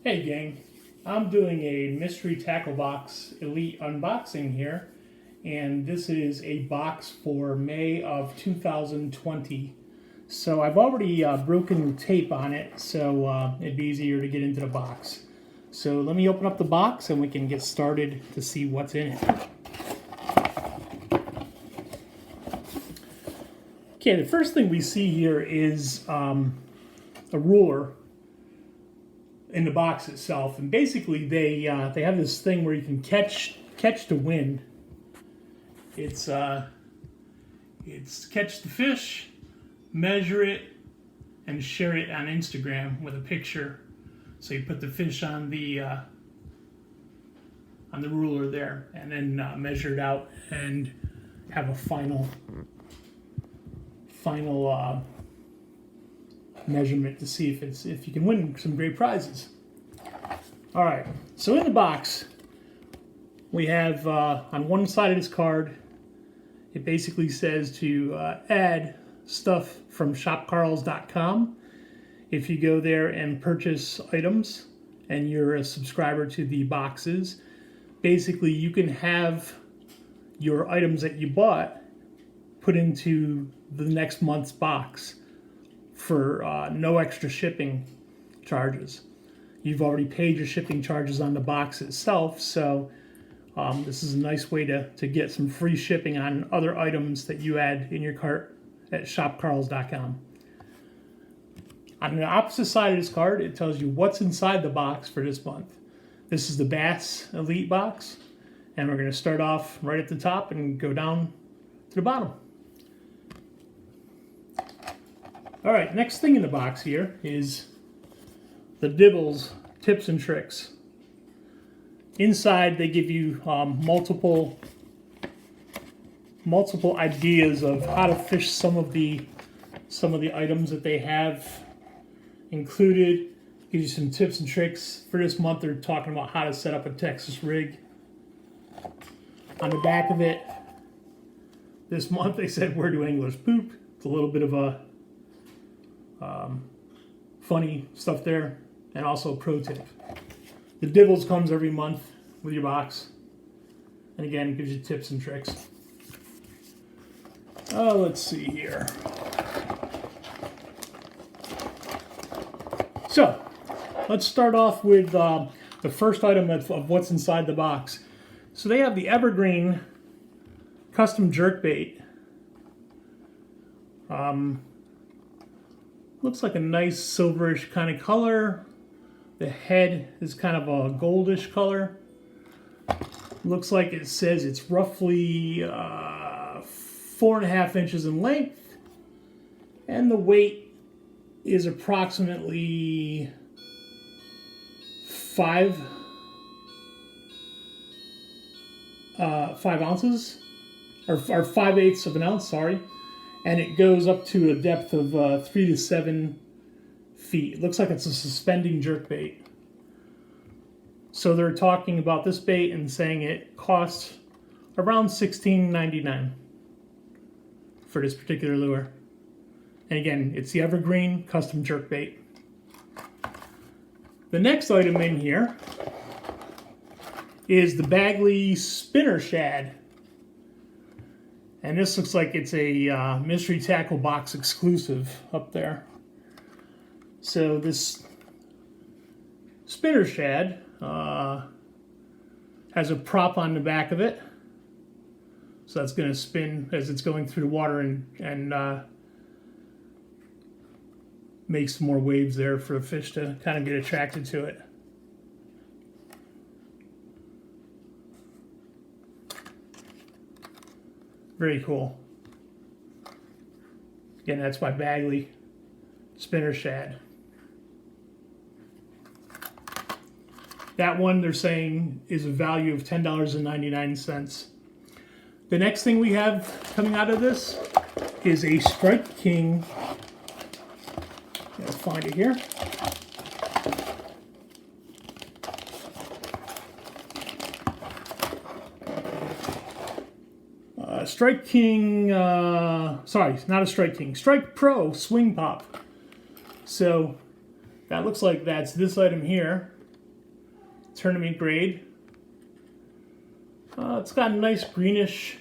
Hey gang, I'm doing a Mystery Tackle Box Elite unboxing here, and this is a box for May of 2020. So I've already broken tape on it, so it'd be easier to get into the box. So let me open up the box and we can get started to see what's in it. Okay, the first thing we see here is a ruler in the box itself, and basically they have this thing where you can catch the wind. It's catch the fish, measure it, and share it on Instagram with a picture. So you put the fish on the ruler there, and then measure it out and have a final measurement to see if you can win some great prizes. All right, so in the box we have on one side of this card, it basically says to add stuff from shopkarls.com. If you go there and purchase items and you're a subscriber to the boxes, basically you can have your items that you bought put into the next month's box for no extra shipping charges. You've already paid your shipping charges on the box itself, so this is a nice way to get some free shipping on other items that you add in your cart at shopkarls.com. On the opposite side of this card, it tells you what's inside the box for this month. This is the Bass Elite box, and we're going to start off right at the top and go down to the bottom. All right, next thing in the box here is the Dibbles tips and tricks. Inside, they give you multiple ideas of how to fish some of the items that they have included. Gives you some tips and tricks. For this month, they're talking about how to set up a Texas rig. On the back of it, this month they said, "Where do anglers poop?" It's a little bit of a funny stuff there, and also pro tip. The Dibbles comes every month with your box, and again it gives you tips and tricks. Let's see here. So let's start off with the first item of what's inside the box. So they have the Evergreen custom jerkbait. Looks like a nice silverish kind of color. The head is kind of a goldish color. Looks like it says it's roughly 4.5 inches in length, and the weight is approximately 5 ounces, or 5/8 of an ounce, sorry. And it goes up to a depth of 3 to 7 feet. It looks like it's a suspending jerkbait. So they're talking about this bait and saying it costs around $16.99 for this particular lure. And again, it's the Evergreen custom jerkbait. The next item in here is the Bagley Spinner Shad. And this looks like it's a Mystery Tackle Box exclusive up there. So this Spinner Shad has a prop on the back of it. So that's going to spin as it's going through the water and make some more waves there for the fish to kind of get attracted to it. Very cool. Again, that's by Bagley Spinner Shad. That one they're saying is a value of $10.99. The next thing we have coming out of this is a Strike King. Let's find it here. Strike King, sorry, not a Strike King, Strike Pro Swing Pop. So that looks like that's this item here. tournament grade. It's got a nice greenish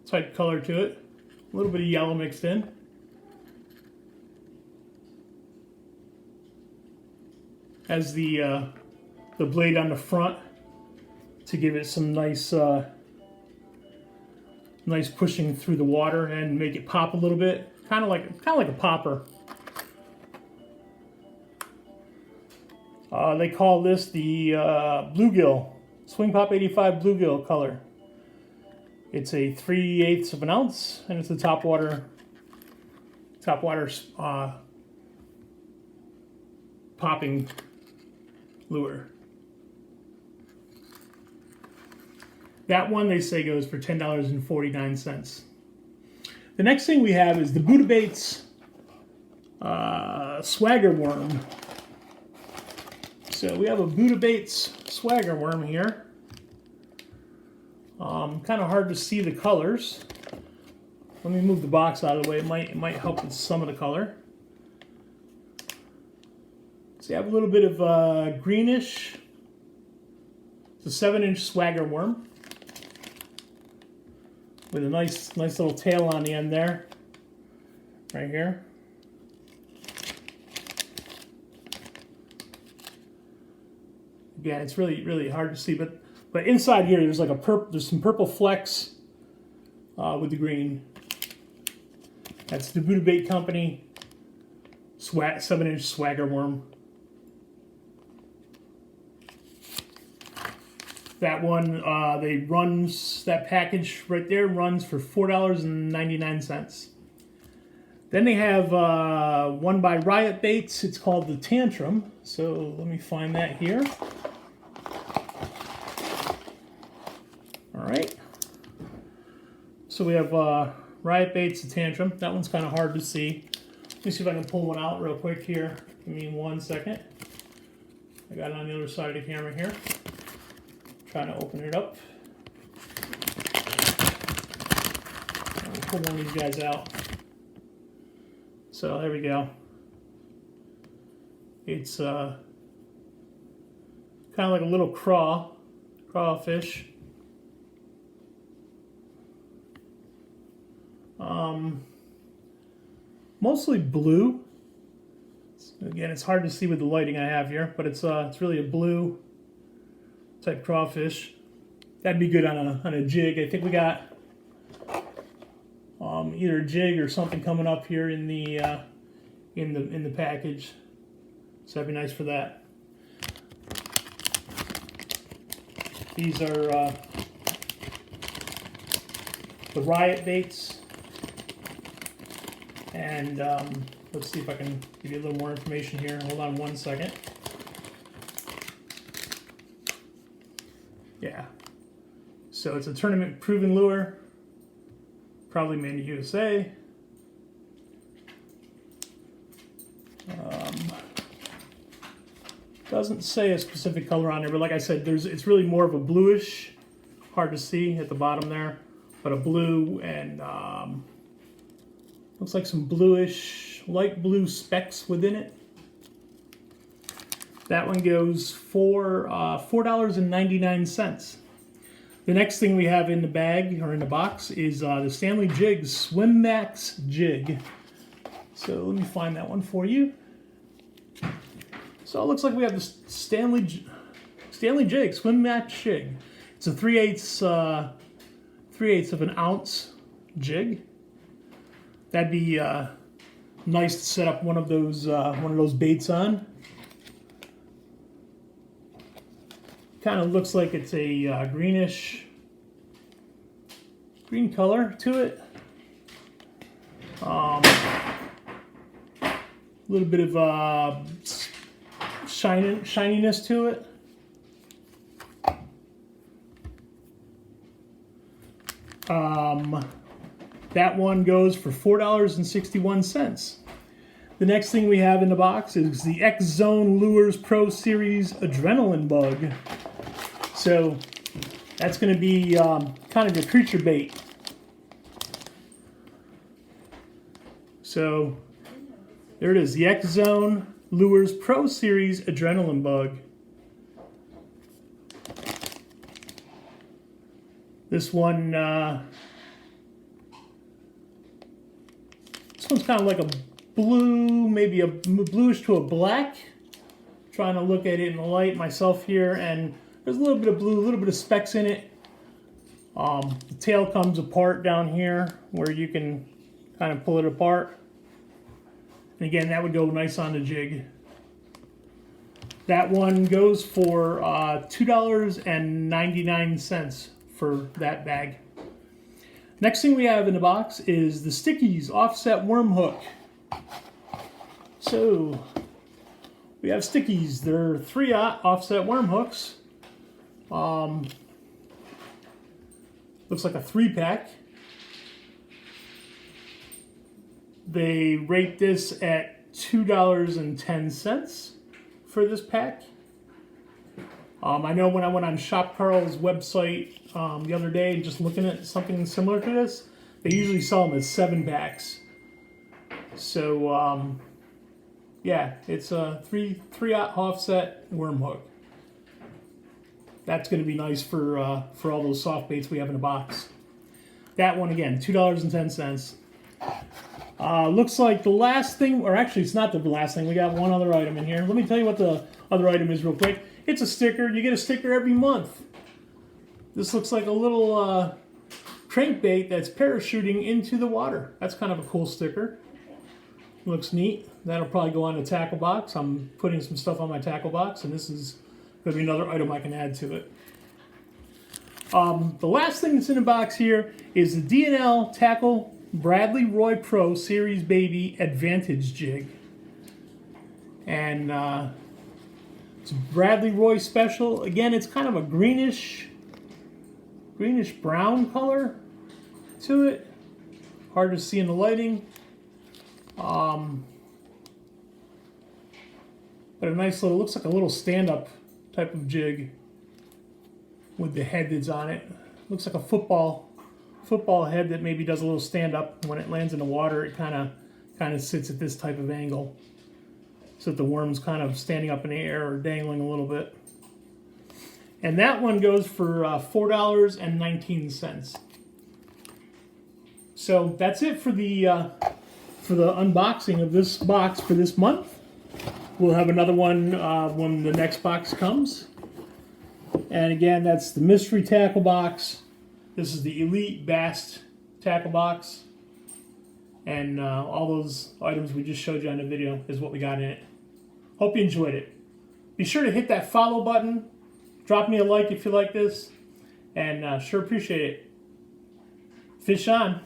type color to it. A little bit of yellow mixed in. Has the blade on the front to give it some nice nice pushing through the water and make it pop a little bit, kind of like a popper. They call this the bluegill, Swing Pop 85 bluegill color. It's a 3/8 of an ounce, and it's a top water popping lure. That one they say goes for $10.49. The next thing we have is the Buddha Baits Swagger Worm. So we have a Buddha Baits Swagger Worm here. Kind of hard to see the colors. Let me move the box out of the way. It might help with some of the color. So you have a little bit of greenish. It's a 7-inch Swagger Worm with a nice little tail on the end there, right here. Again, it's really hard to see, but inside here there's like there's some purple flecks with the green. That's the Buddha Bait Company 7-inch Swagger Worm. That one, that package right there runs for $4.99. Then they have one by Riot Baits. It's called the Tantrum. So let me find that here. All right. So we have Riot Baits, the Tantrum. That one's kind of hard to see. Let me see if I can pull one out real quick here. Give me 1 second. I got it on the other side of the camera here. Trying to open it up. I'll pull one of these guys out. So there we go. It's kind of like a little crawfish. Mostly blue. Again, it's hard to see with the lighting I have here, but it's really a blue type crawfish. That'd be good on a jig. I think we got either a jig or something coming up here in the package. So that'd be nice for that. These are the Riot Baits, and let's see if I can give you a little more information here. Hold on 1 second. Yeah. So it's a tournament proven lure, probably made in the USA. Doesn't say a specific color on there, but like I said, it's really more of a bluish, hard to see at the bottom there, but a blue and looks like some bluish, light blue specks within it. That one goes for $4.99. The next thing we have in the bag, or in the box, is the Stanley Jigs Swim Max Jig. So let me find that one for you. So it looks like we have the Stanley Jig Swim Max Jig. It's a 3/8 of an ounce jig. That'd be nice to set up one of those baits on. Kind of looks like it's a green color to it. A little bit of shininess to it. That one goes for $4.61. The next thing we have in the box is the X Zone Lures Pro Series Adrenaline Bug. So that's going to be kind of a creature bait. So there it is, the X Zone Lures Pro Series Adrenaline Bug. This one, this one's kind of like a blue, maybe a bluish to a black. Trying to look at it in the light myself here, and there's a little bit of blue, a little bit of specks in it. The tail comes apart down here where you can kind of pull it apart. And again, that would go nice on the jig. That one goes for $2.99 for that bag. Next thing we have in the box is the Stickies Offset Worm Hook. So we have Stickies. They're 3/0 offset worm hooks. Looks like a 3-pack. They rate this at $2.10 for this pack. I know when I went on Shop Carl's website the other day, just looking at something similar to this, they usually sell them as 7-packs. So yeah, it's a 3/0 offset worm hook. That's going to be nice for all those soft baits we have in the box. That one again, $2.10. Looks like the last thing, or actually it's not the last thing. We got one other item in here. Let me tell you what the other item is real quick. It's a sticker. You get a sticker every month. This looks like a little crankbait that's parachuting into the water. That's kind of a cool sticker. Looks neat. That'll probably go on the tackle box. I'm putting some stuff on my tackle box, and this is going to be another item I can add to it. The last thing that's in the box here is the D&L Tackle Bradley Roy Pro Series Baby Advantage Jig. And it's a Bradley Roy Special. Again, it's kind of a greenish brown color to it. Hard to see in the lighting. But a nice little, looks like a little stand-up type of jig with the head that's on it. Looks like a football head that maybe does a little stand-up. When it lands in the water, it kind of sits at this type of angle, so that the worm's kind of standing up in the air or dangling a little bit. And that one goes for $4.19. So that's it for the unboxing of this box for this month. We'll have another one when the next box comes. And again, that's the mystery tackle box. This is the Elite Bass tackle box. And all those items we just showed you on the video is what we got in it. Hope you enjoyed it. Be sure to hit that follow button. Drop me a like if you like this. And sure appreciate it. Fish on.